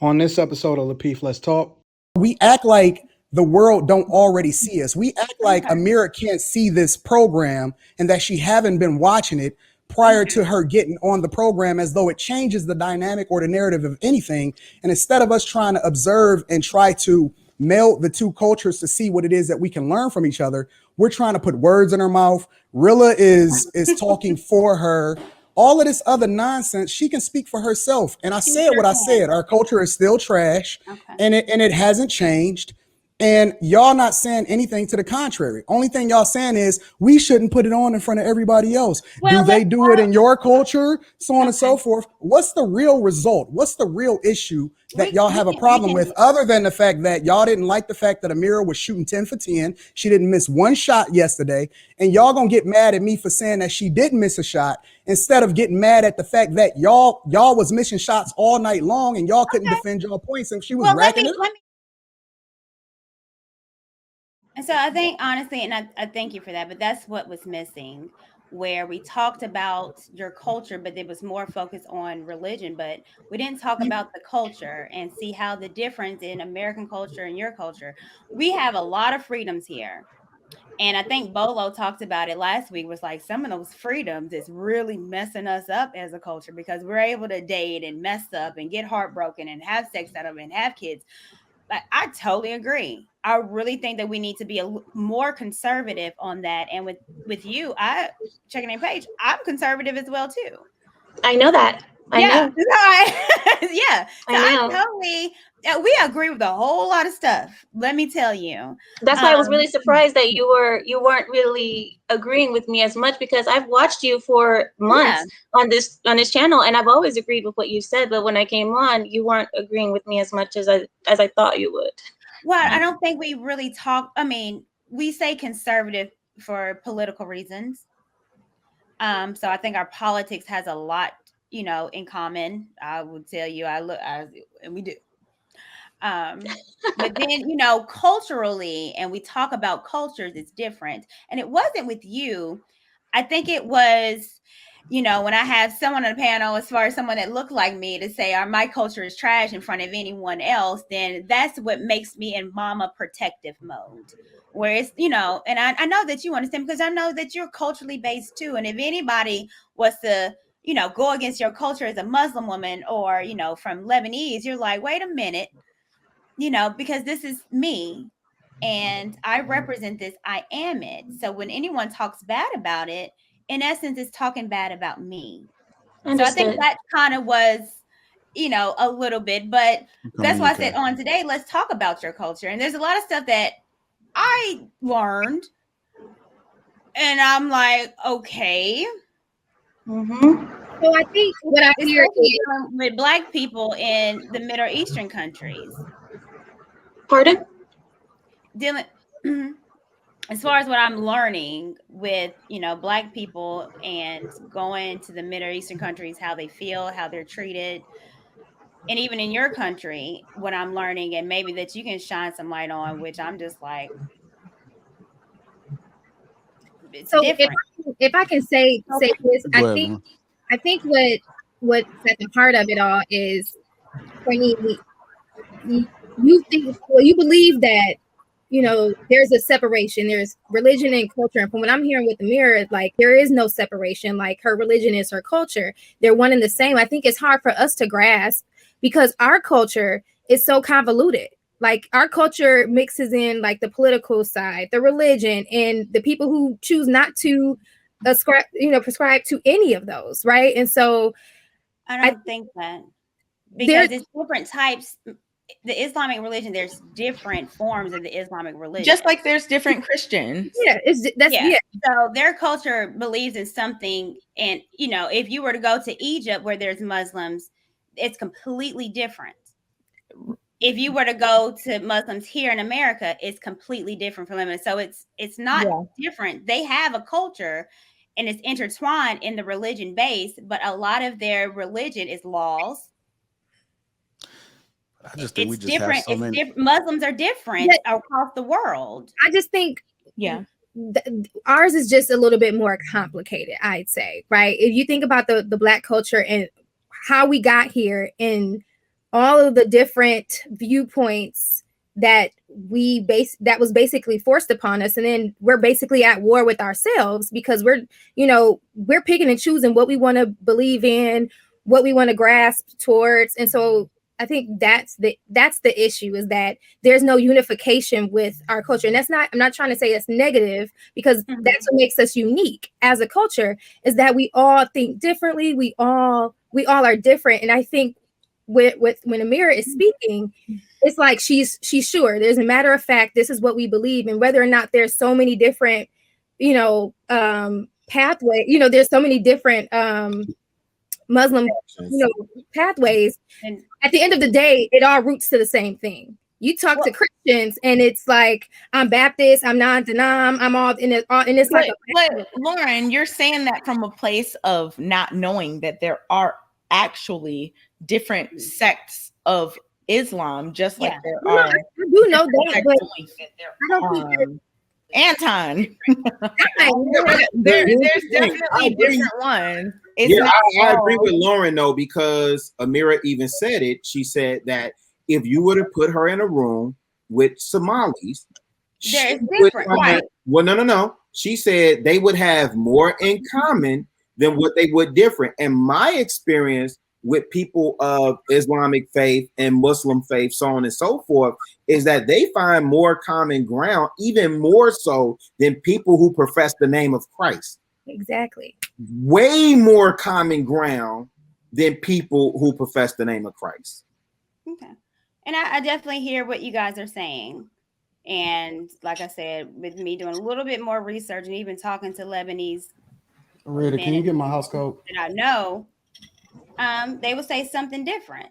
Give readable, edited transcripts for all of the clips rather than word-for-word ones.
On this episode of Lapeef, Let's Talk. We act like the world don't already see us. We act like Ameera can't see this program and that she haven't been watching it prior to her getting on the program, as though it changes the dynamic or the narrative of anything. And instead of us trying to observe and try to meld the two cultures to see what it is that we can learn from each other, we're trying to put words in her mouth. Rilla is talking for her. All of this other nonsense, she can speak for herself. And I said what I said. Our culture is still trash, and it hasn't changed. And y'all not saying anything to the contrary. Only thing y'all saying is we shouldn't put it on in front of everybody else. Do they do it in your culture? So on and so forth. What's the real result? What's the real issue that y'all have a problem with, other than the fact that y'all didn't like the fact that Ameera was shooting 10 for 10? She didn't miss one shot yesterday. And y'all gonna get mad at me for saying that she didn't miss a shot, instead of getting mad at the fact that y'all was missing shots all night long and y'all couldn't defend y'all points, and she was racking it. And so I think, honestly, and I thank you for that, but that's what was missing, where we talked about your culture, but it was more focused on religion, but we didn't talk about the culture and see how the difference in American culture and your culture. We have a lot of freedoms here. And I think Bolo talked about it last week, was like some of those freedoms is really messing us up as a culture, because we're able to date and mess up and get heartbroken and have sex out of it and have kids. But I totally agree. I really think that we need to be more conservative on that. And with you, I checking your page, I'm conservative as well too. I know that. I know. Yeah. So I totally, we agree with a whole lot of stuff. Let me tell you. That's why I was really surprised that you weren't really agreeing with me as much, because I've watched you for months on this channel, and I've always agreed with what you said. But when I came on, you weren't agreeing with me as much as I thought you would. Well, I don't think we really talk. I mean, we say conservative for political reasons. So I think our politics has a lot, in common. I would tell you, and we do. But then, culturally, and we talk about cultures, it's different. And it wasn't with you. I think it was, when I have someone on the panel, as far as someone that looked like me, to say my culture is trash in front of anyone else, then that's what makes me in mama protective mode. Where it's, and I know that you understand, because I know that you're culturally based too. And if anybody was to, go against your culture as a Muslim woman, or, from Lebanese, you're like, wait a minute, because this is me and I represent this, I am it. So when anyone talks bad about it, in essence, it's talking bad about me. Understood. So I think that kind of was, a little bit, but that's why I said on today, let's talk about your culture. And there's a lot of stuff that I learned, and I'm like, okay. So I think what I hear is with Black people in the Middle Eastern countries. Pardon? Dealing, as far as what I'm learning with, Black people and going to the Middle Eastern countries, how they feel, how they're treated. And even in your country, what I'm learning, and maybe that you can shine some light on, which I'm just like, it's so different. If I can say this, I think what's at the heart of it all is, for me, you believe that, there's a separation. There's religion and culture. And from what I'm hearing with Ameera, like, there is no separation. Like, her religion is her culture. They're one and the same. I think it's hard for us to grasp, because our culture is so convoluted. Like, our culture mixes in, like, the political side, the religion, and the people who choose not to prescribe to any of those, right? And so I don't think that, because it's different types. The Islamic religion, there's different forms of the Islamic religion. Just like there's different Christians. So their culture believes in something. And, if you were to go to Egypt, where there's Muslims, it's completely different. If you were to go to Muslims here in America, it's completely different from them. So it's not different. They have a culture, and it's intertwined in the religion base, but a lot of their religion is laws. I just think we just different. have so many. Muslims are different across the world. I just think, ours is just a little bit more complicated, I'd say, right? If you think about the Black culture and how we got here, and all of the different viewpoints that that was basically forced upon us, and then we're basically at war with ourselves because we're picking and choosing what we want to believe in, what we want to grasp towards. And so I think that's the issue, is that there's no unification with our culture. And I'm not trying to say it's negative, because that's what makes us unique as a culture, is that we all think differently. We all are different. And I think when Ameera is speaking, it's like she's sure. There's a matter of fact, this is what we believe. And whether or not there's so many different, pathway, there's so many different Muslim, pathways. And at the end of the day, it all roots to the same thing. You talk to Christians, and it's like, I'm Baptist, I'm non-denom, I'm all in it, and it's but Lauren, you're saying that from a place of not knowing that there are actually different sects of Islam, just like there are. I do know that, but I don't think Anton. there's definitely different ones. I agree with Lauren though, because Ameera even said it. She said that if you were to put her in a room with Somalis, there's different. Right? Well, no. She said they would have more in common than what they would different. And my experience with people of Islamic faith and Muslim faith, so on and so forth, is that they find more common ground, even more so than people who profess the name of Christ. Exactly. Way more common ground than people who profess the name of Christ. Okay. And I definitely hear what you guys are saying. And like I said, with me doing a little bit more research and even talking to Lebanese. Rita, can you get my house code? And I know they will say something different,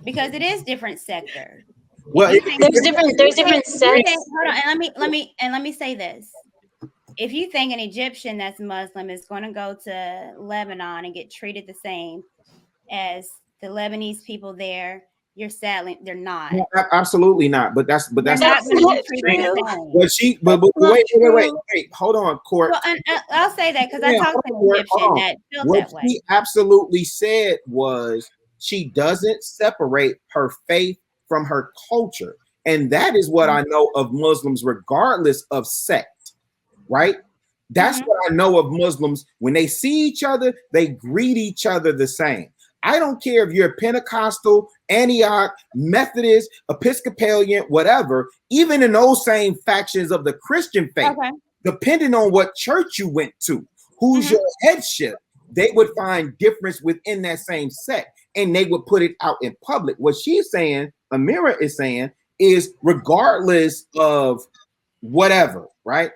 because it is different sector. Well, there's different sects. Hold on, and let me say this. If you think an Egyptian that's Muslim is going to go to Lebanon and get treated the same as the Lebanese people there, you're sadly they're not. No, absolutely not. But that's not true. But wait, hold on, Court. Well, and I'll say that because I talked to an Egyptian that felt that way. What she absolutely said was she doesn't separate her faith from her culture, and that is what I know of Muslims, regardless of sect. Right? That's what I know of Muslims. When they see each other, they greet each other the same. I don't care if you're Pentecostal, Antioch, Methodist, Episcopalian, whatever, even in those same factions of the Christian faith, depending on what church you went to, who's your headship, they would find difference within that same sect, and they would put it out in public. What she's saying, Ameera is saying, is regardless of whatever, right?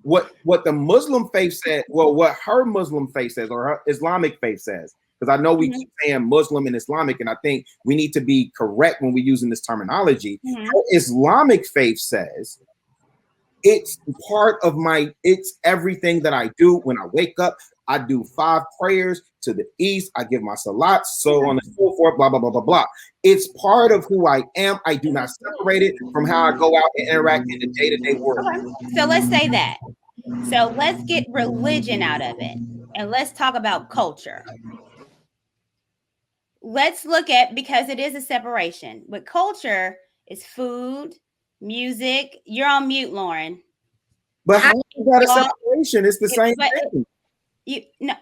What the Muslim faith said, well, what her Muslim faith says, or her Islamic faith says, because I know we keep saying Muslim and Islamic, and I think we need to be correct when we're using this terminology. Her Islamic faith says it's part of it's everything that I do. When I wake up, I do 5 prayers to the east. I give my salat, so on and so forth, blah, blah, blah, blah, blah. It's part of who I am. I do not separate it from how I go out and interact in the day-to-day world. So let's say that. So let's get religion out of it, and let's talk about culture. Let's look at, because it is a separation. With culture is food, music. You're on mute, Lauren. But how is that a separation? It's the same thing.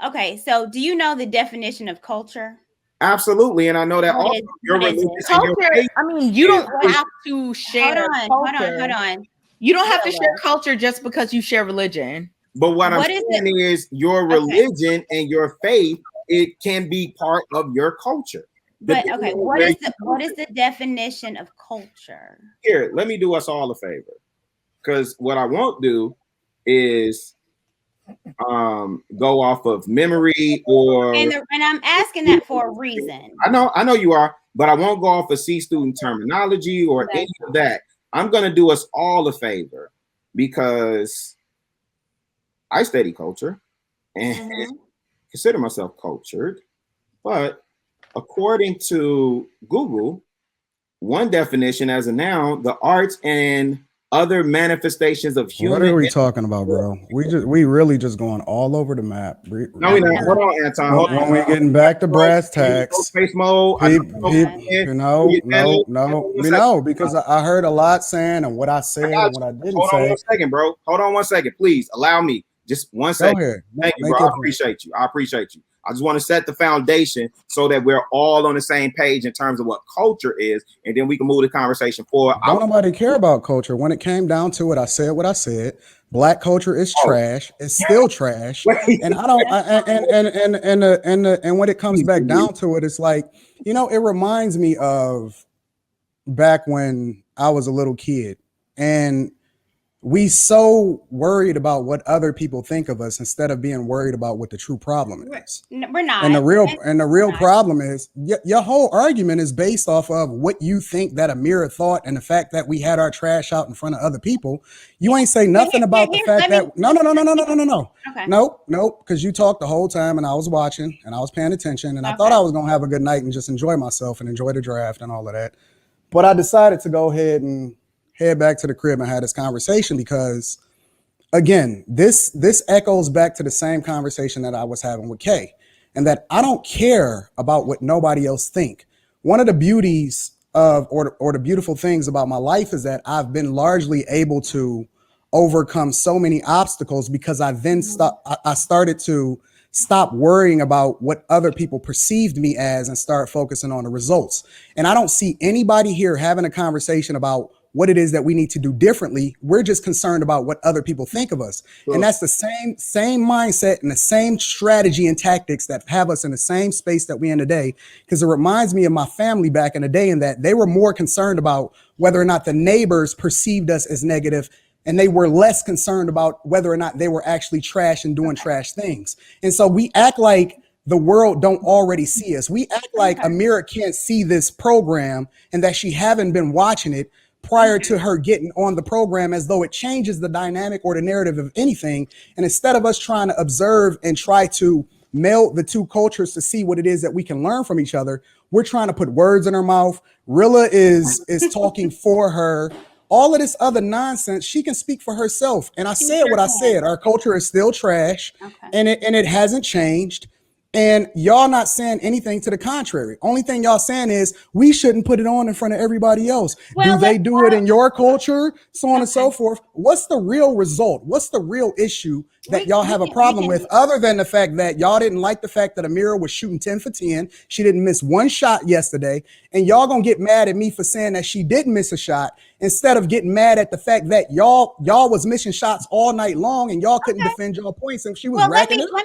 Okay, so do you know the definition of culture? Absolutely, and I know that also your religion. Culture. I mean, you don't have to share. Hold on. You don't have to share culture just because you share religion. But what I'm saying is your religion and your faith, it can be part of your culture. But okay, what is the definition of culture? Here, let me do us all a favor, because what I won't do is go off of memory or. And I'm asking that for a reason. I know you are, but I won't go off of C student terminology or any of that. I'm gonna do us all a favor, because I study culture and consider myself cultured, but according to Google, one definition as a noun, the arts and other manifestations of human. What are we talking about, bro? We really just going all over the map. No, we not. Hold on, Anton. When we getting back to brass tacks, face mode. No, because I heard a lot saying and what I said and what I didn't Hold say. on 1 second, bro. Hold on 1 second, please. Allow me just 1 second. Go ahead. Thank you, bro. I appreciate you. I just want to set the foundation so that we're all on the same page in terms of what culture is, and then we can move the conversation forward. Don't nobody care about culture. When it came down to it, I said what I said. Black culture is trash. It's still trash. And I don't. And when it comes back down to it, it's like, you know, it reminds me of back when I was a little kid, and we so worried about what other people think of us instead of being worried about what the true problem is. We're not. And the real problem is your whole argument is based off of what you think that Ameera thought, and the fact that we had our trash out in front of other people. You ain't say nothing about the fact that no. Okay. Nope. Because you talked the whole time, and I was watching, and I was paying attention, and I thought I was gonna have a good night and just enjoy myself and enjoy the draft and all of that. But I decided to go ahead and head back to the crib and had this conversation because, again, this echoes back to the same conversation that I was having with Kay, and that I don't care about what nobody else think. One of the beauties of, or the beautiful things about my life is that I've been largely able to overcome so many obstacles because I started to stop worrying about what other people perceived me as and start focusing on the results. And I don't see anybody here having a conversation about what it is that we need to do differently. We're just concerned about what other people think of us. Sure. And that's the same mindset and the same strategy and tactics that have us in the same space that we in today. Because it reminds me of my family back in the day, in that they were more concerned about whether or not the neighbors perceived us as negative, and they were less concerned about whether or not they were actually trash and doing trash things. And so we act like the world don't already see us. We act like Ameera can't see this program and that she haven't been watching it prior to her getting on the program, as though it changes the dynamic or the narrative of anything. And instead of us trying to observe and try to meld the two cultures to see what it is that we can learn from each other, we're trying to put words in her mouth. Rilla is talking for her. All of this other nonsense, she can speak for herself. And I said what I said. Our culture is still trash, and it hasn't changed. And y'all not saying anything to the contrary. Only thing y'all saying is we shouldn't put it on in front of everybody else. Do they do it in your culture? So on and so forth. What's the real result? What's the real issue that y'all have a problem with, other than the fact that y'all didn't like the fact that Ameera was shooting 10 for 10. She didn't miss one shot yesterday. And y'all gonna get mad at me for saying that she didn't miss a shot, instead of getting mad at the fact that y'all was missing shots all night long and y'all couldn't defend your points, and she was racking it up.